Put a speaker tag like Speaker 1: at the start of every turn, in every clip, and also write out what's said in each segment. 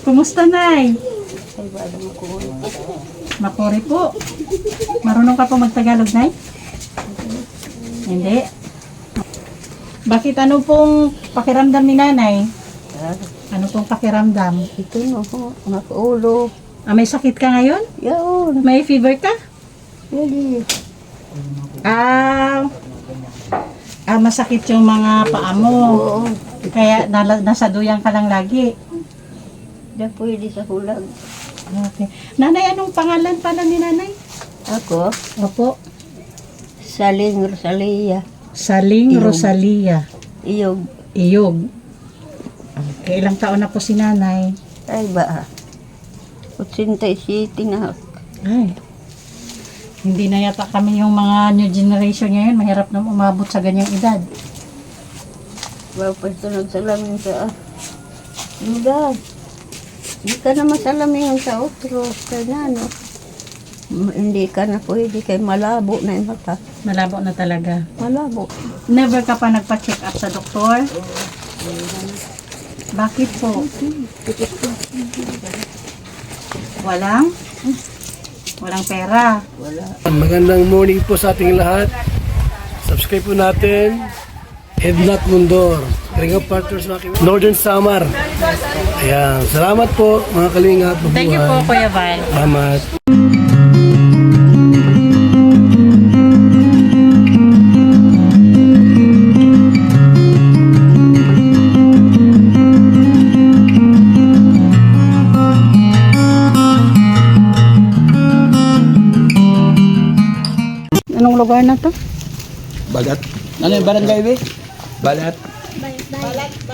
Speaker 1: Kumusta, Nay?
Speaker 2: Ay, bala makuri.
Speaker 1: Makuri po. Marunong ka po magtagalog, Nay? Hindi. Bakit ano pong pakiramdam ni Nanay?
Speaker 2: Ah,
Speaker 1: Ano pong pakiramdam?
Speaker 2: ito no, makaulo.
Speaker 1: May sakit ka ngayon?
Speaker 2: Yaon,
Speaker 1: May fever ka?
Speaker 2: yali.
Speaker 1: Masakit yung mga paa mo.
Speaker 2: Oo,
Speaker 1: Kaya nasa duyan ka lang lagi.
Speaker 2: di pwede sa hulag.
Speaker 1: Okay. Nanay, anong pangalan pala ni Nanay?
Speaker 2: Ako,
Speaker 1: Opo.
Speaker 2: Saling Rosalia.
Speaker 1: Saling
Speaker 2: Iyog.
Speaker 1: Rosalia.
Speaker 2: Iyog.
Speaker 1: Iyog. Okay, ilang taon na po si Nanay?
Speaker 2: Ay ba, 87 na.
Speaker 1: Ay. Hindi na yata kami yung mga new generation ngayon. Mahirap na umabot sa ganyang edad.
Speaker 2: Bapas ito nagsalamin sa lugar. Hindi ka na masalamin sa otro. Kaya no, hindi ka na pwede kay malabo na yung mata.
Speaker 1: Malabo na talaga.
Speaker 2: Malabo.
Speaker 1: Never ka pa nagpa-check up sa doktor? Bakit po? Walang pera.
Speaker 2: Wala.
Speaker 3: Magandang morning po sa ating lahat. Subscribe po natin. Ednat Mundor. Kalinga Partners Northern Samar. Ayan. Salamat po mga kalingap.
Speaker 1: Thank you po, Kuya Val.
Speaker 3: Salamat.
Speaker 1: Anong lugar na to?
Speaker 4: Balat. Ano yung barangay, be? Balat.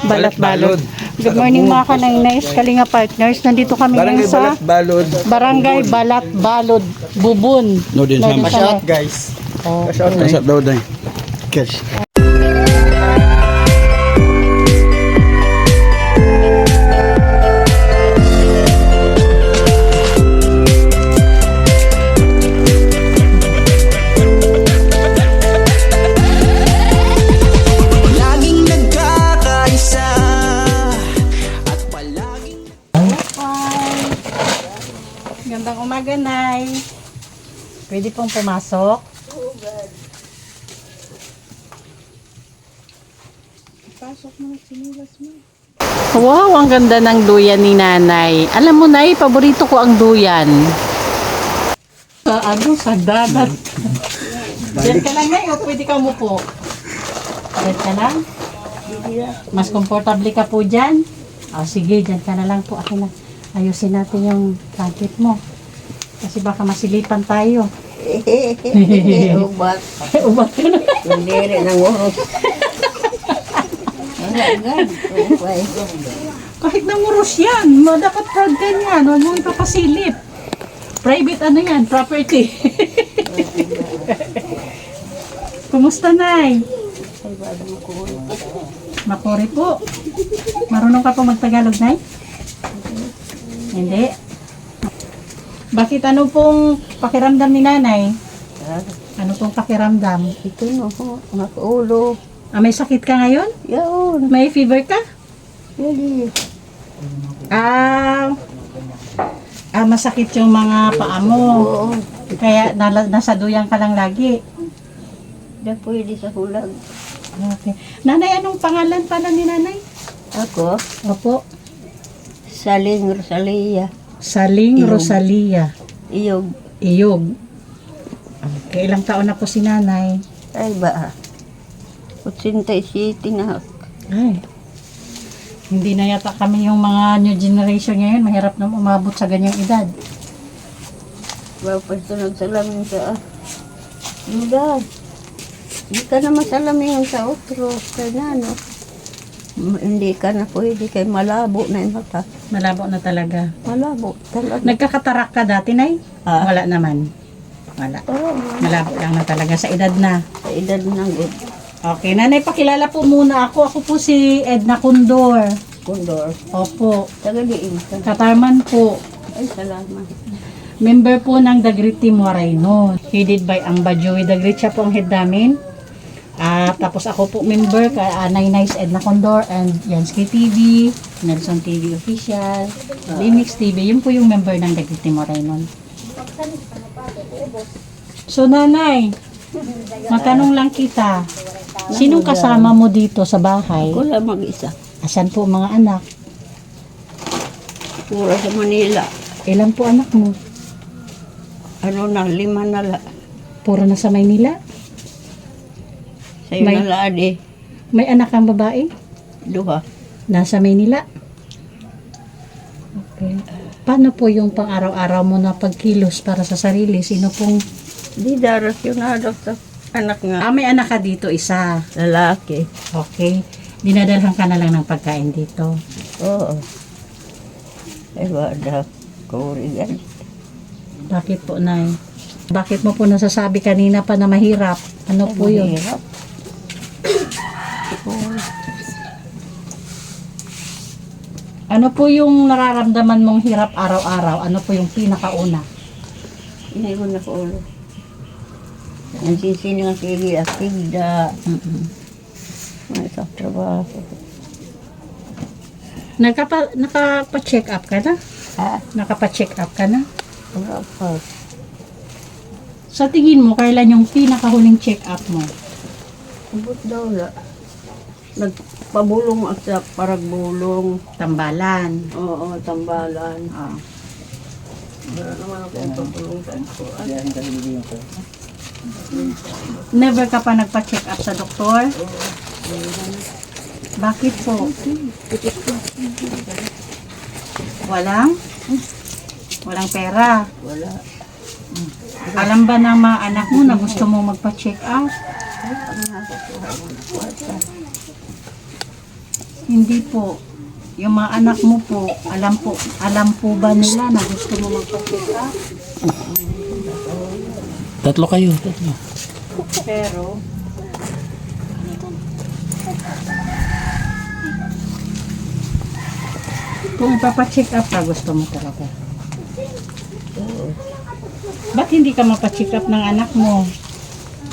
Speaker 1: Balat-Balod. Good morning mga kanainays, Kalinga Partners. Nandito kami
Speaker 4: Barangay
Speaker 1: ngayon sa
Speaker 4: Balat, Balod.
Speaker 1: Barangay Balat-Balod, Bubun.
Speaker 4: Northern Samar.
Speaker 1: Samar.
Speaker 4: guys.
Speaker 1: Oh.
Speaker 4: Kasat daw day. Cash.
Speaker 5: Laging nagkakaisa at palaging
Speaker 1: Gandang umaga, Nay. Pwede pong pumasok. Wow, ang ganda ng duyan ni Nanay. Alam mo, Nay, paborito ko ang duyan. Sa dagat. Diyan ka lang, Nay, o pwede ka umupo? Diyan ka lang? Mas komportable ka po dyan? Sige, dyan ka na lang po. Akin na. Ayusin natin yung blanket mo. Kasi baka masilipan tayo.
Speaker 2: Ubat.
Speaker 1: Ubat ka na.
Speaker 2: Hindi rin ang uros. Agad. Okay.
Speaker 1: Kahit nanguros yan, dapat proud ka niyan. Huwag mo ipapasilip. Private ano yan, property. Kumusta, Nay?
Speaker 2: Ay, bala makuri.
Speaker 1: Makuri po. Marunong ka po magtagalog, Nay? Hindi. Bakit ano pong pakiramdam ni Nanay?
Speaker 2: Ah,
Speaker 1: Ano pong pakiramdam?
Speaker 2: ito no, makaulo.
Speaker 1: May sakit ka ngayon?
Speaker 2: Yaon,
Speaker 1: May fever ka?
Speaker 2: yali.
Speaker 1: Masakit yung mga paa mo.
Speaker 2: Oo,
Speaker 1: Kaya nasa duyan ka lang lagi.
Speaker 2: di pwede sa hulag.
Speaker 1: Okay. Nanay, anong pangalan pala ni Nanay?
Speaker 2: Ako,
Speaker 1: Opo.
Speaker 2: Saling Rosalia.
Speaker 1: Saling
Speaker 2: Iyog.
Speaker 1: Rosalia.
Speaker 2: Iyog.
Speaker 1: Iyog. Okay, ilang taon na po si Nanay?
Speaker 2: Ay ba, 87 na.
Speaker 1: Ay. Hindi na yata kami yung mga new generation ngayon. Mahirap na umabot sa ganyang edad.
Speaker 2: Bapas ito nagsalamin sa lugar. Hindi ka na masalamin sa otro. Kaya no, hindi ka na pwede kay malabo na yung mata.
Speaker 1: Malabo na talaga.
Speaker 2: Malabo talaga.
Speaker 1: Nagkakatarak ka dati, Nay? Wala naman. Wala.
Speaker 2: Oo,
Speaker 1: Malabo lang na talaga sa edad na.
Speaker 2: sa edad ng
Speaker 1: Okay, Nanay, pakilala po muna ako. Ako po si Edna Condor.
Speaker 2: Condor.
Speaker 1: Opo.
Speaker 2: Tagaliin ka.
Speaker 1: Katarman po.
Speaker 2: Ay, salamat.
Speaker 1: Member po ng The Great Team Warayno. Headed by ang Bajoy The Great. Siya po ang head namin. Tapos ako po member kay Nainay's Edna Condor and Yansky TV, Nelson TV Official, Limix TV. Yun po yung member ng Daguet Timoray nun. So nanay, matanong lang kita. Sinong kasama mo dito sa bahay?
Speaker 2: Ako lang mag-isa.
Speaker 1: Asan po mga anak?
Speaker 2: Pura sa Manila.
Speaker 1: Ilan po anak mo?
Speaker 2: Ano na, 5 na la.
Speaker 1: Puro na sa Maynila?
Speaker 2: Sa'yo
Speaker 1: May-
Speaker 2: na la, ade.
Speaker 1: May anak kang babae?
Speaker 2: 2.
Speaker 1: Nasa Maynila? Okay. Paano po yung pang-araw-araw mo na pagkilos para sa sarili? Sino pong...
Speaker 2: Di darasyonado sa anak nga.
Speaker 1: May anak ka dito, isa.
Speaker 2: Lalaki.
Speaker 1: Okay. Dinadalhan ka na lang ng pagkain dito.
Speaker 2: Oo. Ay, wala. Kaurigan.
Speaker 1: Bakit po, Nay? Bakit mo po nasasabi kanina pa na mahirap? Ano po yun?
Speaker 2: Mahirap.
Speaker 1: Ano po yung nararamdaman mong hirap araw-araw? Ano po yung pinakauna?
Speaker 2: Hindi ko na ko ulo. Ang sisini nga sige, aktigda. May sa trabaho.
Speaker 1: Nakapa-check up ka na?
Speaker 2: Ha?
Speaker 1: Nakapa-check up ka na?
Speaker 2: Wala pa.
Speaker 1: Sa tingin mo, kailan yung pinakahuling check up mo?
Speaker 2: Abot daw la. Nagpabulong at sa paragbulong.
Speaker 1: Tambalan.
Speaker 2: Oo, tambalan.
Speaker 1: Ah.
Speaker 2: Wala naman ako yung pabulungan ko.
Speaker 1: Never ka pa nagpa-check up sa doktor? Bakit po? Walang pera.
Speaker 2: Wala.
Speaker 1: Alam ba ng mga anak mo na gusto mo magpa-check up? Hindi po. Yung mga anak mo po, alam po ba nila na gusto mo magpa-check up?
Speaker 4: Tatlo kayo, tatlo.
Speaker 1: Pero, kung ipapacheck up ka, gusto mo talaga. Ba't hindi ka mapacheck up ng anak mo?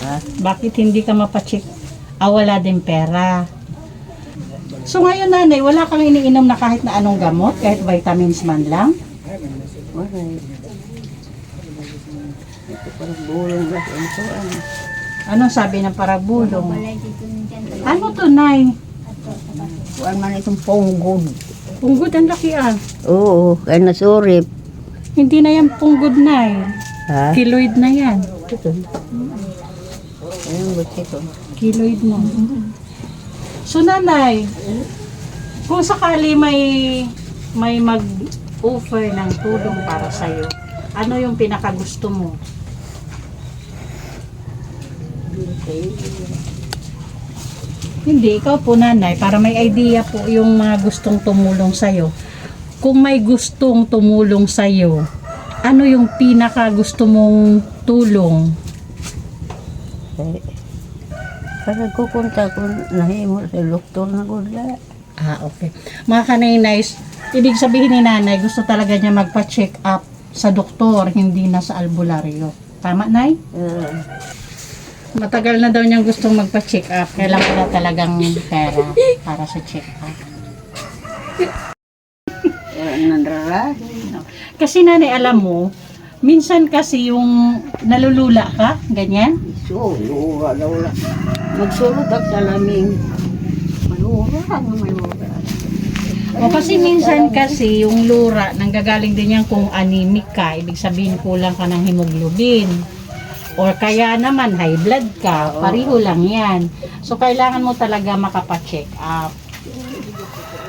Speaker 2: Ha?
Speaker 1: Bakit hindi ka mapacheck? Wala din pera. So ngayon nanay, wala kang iniinom na kahit na anong gamot, kahit vitamins man lang?
Speaker 2: Wala. Ito paragbulong lang.
Speaker 1: Anong sabi ng parabulong? Ano to, Nay?
Speaker 2: Kuan man itong punggod.
Speaker 1: Punggod ang laki ah.
Speaker 2: Oo, kaya nasurip.
Speaker 1: Hindi na yan punggod, Nay.
Speaker 2: Ha?
Speaker 1: Kiloid na yan.
Speaker 2: Ayun, buti ko.
Speaker 1: Kiloid na. So nanay, kung sakali may mag-offer ng tulong para sa'yo, ano yung pinakagusto mo? Hindi, ikaw po nanay, para may idea po yung mga gustong tumulong sa'yo. Kung may gustong tumulong sa'yo, ano yung pinaka gusto mong tulong?
Speaker 2: Para kukunta ko nahimo sa doktor na gula.
Speaker 1: Okay. Mga kaninays, ibig sabihin ni nanay, gusto talaga niya magpa-check up sa doktor, hindi na sa albularyo. Tama, Nay? Matagal na daw niyang gustong magpa-check up. Kailangan na talagang pera para sa check up.
Speaker 2: Nandrara.
Speaker 1: Kasi nanay, alam mo, minsan kasi yung nalulula ka, ganyan.
Speaker 2: So, lura daw la. Magsulod ang salaming. Malura nga malura.
Speaker 1: O kasi minsan kasi yung lura, nanggagaling din yan kung anemic ka, ibig sabihin kulang ka ng hemoglobin. Or kaya naman high blood ka, pareho lang yan. So kailangan mo talaga makapa-check up.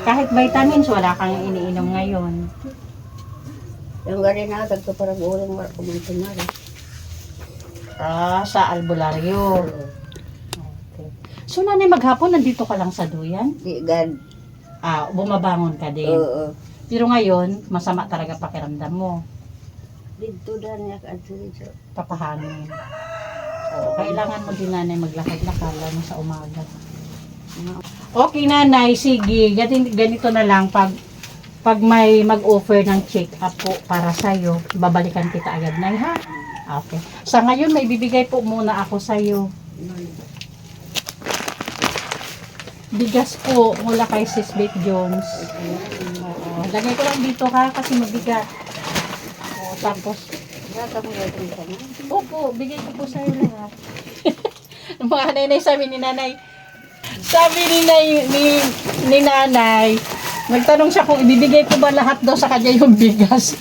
Speaker 1: Kahit vitamins, wala kang iniinom ngayon.
Speaker 2: Yung galing na tagto para gulang wala ko man tunara.
Speaker 1: Sa albularyo. Okay. So nanay, maghapon nandito ka lang sa duyan?
Speaker 2: Di gad.
Speaker 1: Bumabangon ka din.
Speaker 2: Oo.
Speaker 1: Pero ngayon, masama talaga pakiramdam mo.
Speaker 2: Dito dan niya ka dito.
Speaker 1: Papahangin. Kailangan mo din nanay maglakad-lakad lalo sa umaga. Okay nanay, sige. Ganito na lang pag may mag-offer ng check-up po para sa'yo, babalikan kita agad nay ha? Okay. Sa ngayon may bibigay po muna ako sa'yo. bigas po mula kay Sis Beth Jones. Oo. Lagay ko lang dito ha kasi mabigat. Oo, tapos, opo, bigay ko po sa'yo lahat. Mga nanay, sabi ni nanay, ni nanay, nagtanong siya kung ibibigay ko ba lahat daw sa kanya yung bigas.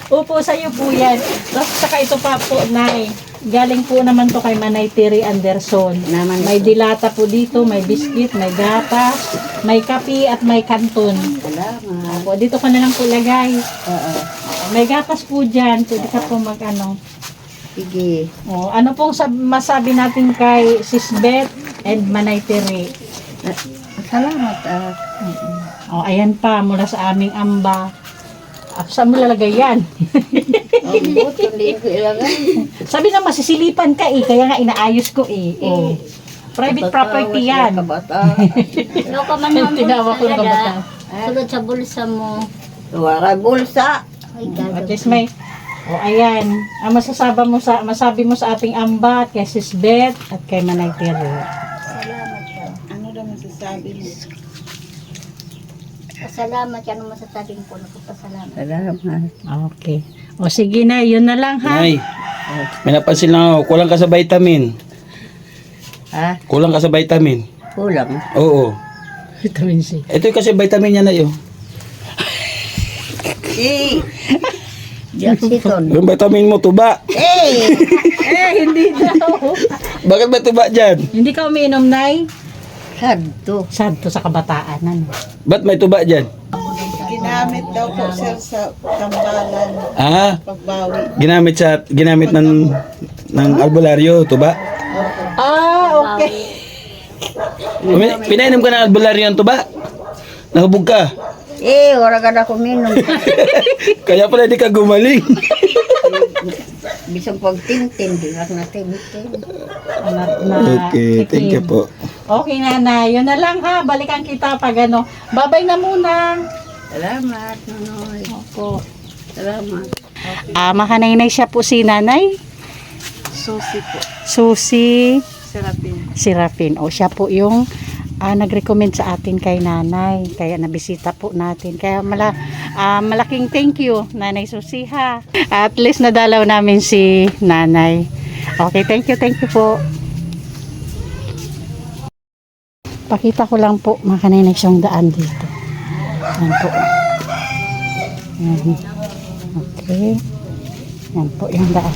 Speaker 1: Opo, sa'yo po yan. Tapos saka ito pa po, nay. Galing po naman to kay Manay Terry Anderson. May dilata po dito, may biskit, may gatas, may kape at may kanton.
Speaker 2: Salamat.
Speaker 1: Opo, dito ko na lang po lagay.
Speaker 2: Oo.
Speaker 1: May gatas po dyan. Pwede ka po mag-ano.
Speaker 2: Sige.
Speaker 1: Oh, ano pong masabi natin kay Sis Beth and Manay Terry?
Speaker 2: Salamat.
Speaker 1: Oh, ayan pa, mula sa aming amba. Saan mo lalagay yan?
Speaker 2: Ang buto, hindi ko ilagay.
Speaker 1: Sabi na masisilipan ka eh, kaya nga inaayos ko eh. Oh. Private property yan.
Speaker 2: Ano ka man ang
Speaker 1: Tinawa ko ng kabataan.
Speaker 2: Sulod sa bulsa mo. Wala bulsa. Ay,
Speaker 1: At least may, oh ayan, ang masabi mo sa ating amba at kay Sis Beth at kay Manay Terry.
Speaker 6: Ano daw masasabi mo?
Speaker 2: Pasalamat yan ang masasabing ko. Nagpapasalamat. Salamat.
Speaker 1: Okay. O sige na, yun na lang ha.
Speaker 4: Nay, may napansin lang ako. Kulang ka sa vitamin.
Speaker 2: Ha?
Speaker 4: Kulang ka sa vitamin.
Speaker 2: Kulang.
Speaker 4: Oo.
Speaker 1: Vitamin C.
Speaker 4: Ito yung kasi vitamin niya na yun.
Speaker 2: Diaceton.
Speaker 4: Yung vitamin mo, tuba.
Speaker 1: Hindi daw.
Speaker 4: Bakit ba tuba dyan?
Speaker 1: Hindi ka umiinom, Nay?
Speaker 2: Sadto.
Speaker 1: Sad to sa kabataan. Ano?
Speaker 4: Ba't may tuba dyan?
Speaker 6: Ginamit daw po sir sa tambalan,
Speaker 4: Ah,
Speaker 6: pagbawi.
Speaker 4: ginamit ng albularyo, tuba.
Speaker 1: Ah, okay.
Speaker 4: Pinainom ka ng albularyo ng tuba? Nahubog ka?
Speaker 2: Wala ka na kuminom.
Speaker 4: Kaya pala di ka gumaling.
Speaker 2: Bisang pagtintin, di lang na tintin.
Speaker 4: Okay, thank you po.
Speaker 1: Okay, nanay. Yun na lang ha. Balikan kita pag ano. Babay na muna.
Speaker 2: Salamat, Nonoy.
Speaker 1: Opo.
Speaker 2: Salamat.
Speaker 1: Mahanaynay siya po si nanay.
Speaker 6: Susi po.
Speaker 1: Susi
Speaker 6: Serapin.
Speaker 1: Serapin. O siya po yung nag-recommend sa atin kay nanay. Kaya nabisita po natin. Kaya malaking thank you, Nanay Susi ha. At least nadalaw namin si nanay. Okay, thank you po. Pakita ko lang po mga kanaynay siyang daan dito. Yan po. Yan. Okay. Yan po yung daan.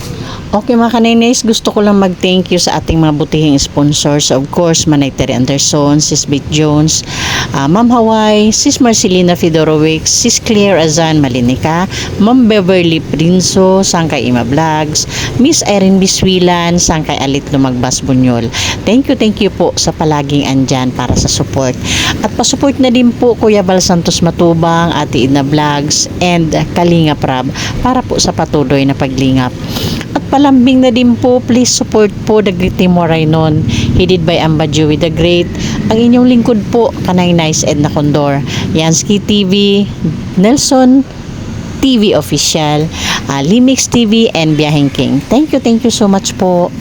Speaker 1: Okay mga kaninays, gusto ko lang mag-thank you sa ating mga butihing sponsors. Of course, Manay Terry Anderson, Sis Beth Jones, Ma'am Hawaii, Sis Marcelina Fedorovic, Sis Claire Azan Malinica, Ma'am Beverly Prinso, Sangkay Ima Vlogs, Miss Irene Biswilan, Sangkay Alit Lumagbas Bunyol. Thank you po sa palaging andyan para sa support. At pasupport na din po Kuya Bal Santos Matubang, Ate Ina Vlogs, and Kalinga Prab para po sa patuloy na paglingap. At palambing na din po, please support po The Great Timo Raynon, headed by Amba Joey the Great. Ang inyong lingkod po, Kanay Nice Edna Condor, Yansky TV, Nelson TV Official, Limix TV, and Biyaheng King. Thank you so much po.